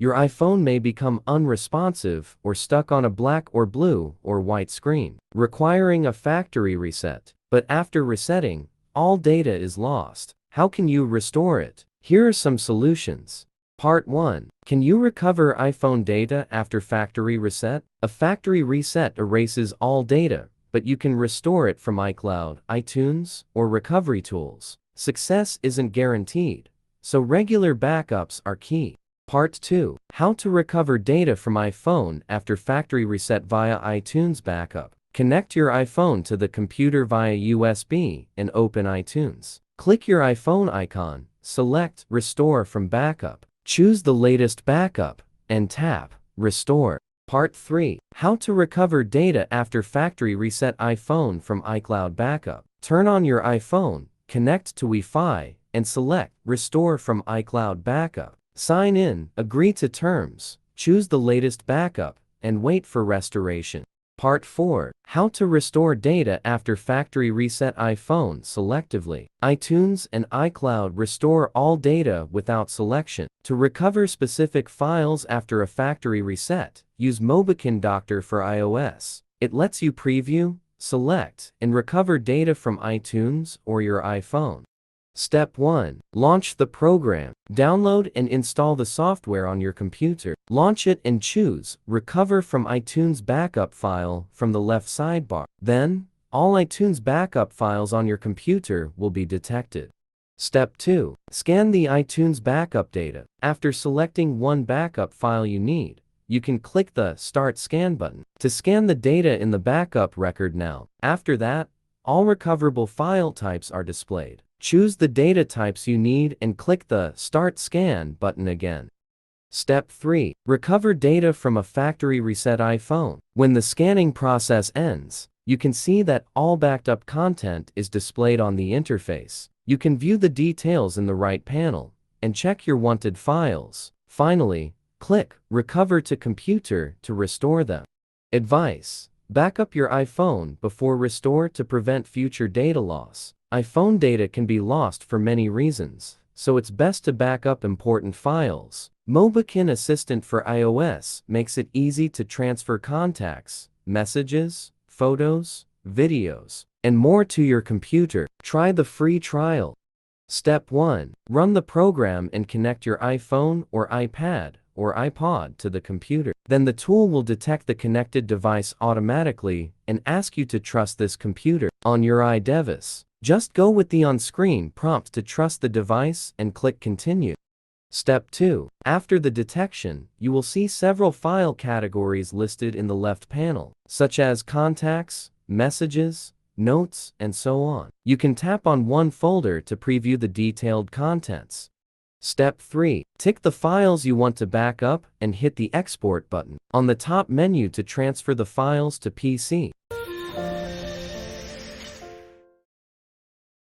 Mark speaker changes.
Speaker 1: your iPhone may become unresponsive or stuck on a black or blue or white screen, requiring a factory reset. But after resetting, all data is lost. How can you restore it? Here are some solutions. Part 1. Can you recover iPhone data after factory reset? A factory reset erases all data, but you can restore it from iCloud, iTunes, or recovery tools. Success isn't guaranteed, so regular backups are key. Part 2. How to recover data from iPhone after factory reset via iTunes backup. Connect your iPhone to the computer via USB and open iTunes. Click your iPhone icon, select Restore from Backup. Choose the latest backup, and tap Restore. Part 3. How to recover data after factory reset iPhone from iCloud backup. Turn on your iPhone, connect to Wi-Fi, and select Restore from iCloud backup. Sign in, agree to terms, choose the latest backup, and wait for restoration. Part 4. How to restore data after factory reset iPhone selectively. iTunes and iCloud restore all data without selection. To recover specific files after a factory reset, use Mobikin Doctor for iOS. It lets you preview, select, and recover data from iTunes or your iPhone. Step 1. Launch the program. Download and install the software on your computer. Launch it and choose Recover from iTunes Backup File from the left sidebar. Then, all iTunes backup files on your computer will be detected. Step 2. Scan the iTunes backup data. After selecting one backup file you need, you can click the Start Scan button to scan the data in the backup record now. After that, all recoverable file types are displayed. Choose the data types you need and click the Start Scan button again. Step 3. Recover data from a factory reset iPhone. When the scanning process ends, you can see that all backed up content is displayed on the interface. You can view the details in the right panel and check your wanted files. Finally, click Recover to Computer to restore them. Advice: back up your iPhone before restore to prevent future data loss. iPhone data can be lost for many reasons, so it's best to back up important files. Mobikin Assistant for iOS makes it easy to transfer contacts, messages, photos, videos, and more to your computer. Try the free trial. Step 1. Run the program and connect your iPhone or iPad or iPod to the computer. Then the tool will detect the connected device automatically and ask you to trust this computer. On your iDevice, just go with the on-screen prompt to trust the device and click Continue. Step 2. After the detection, you will see several file categories listed in the left panel, such as contacts, messages, notes, and so on. You can tap on one folder to preview the detailed contents. Step 3. Tick the files you want to back up and hit the Export button on the top menu to transfer the files to PC.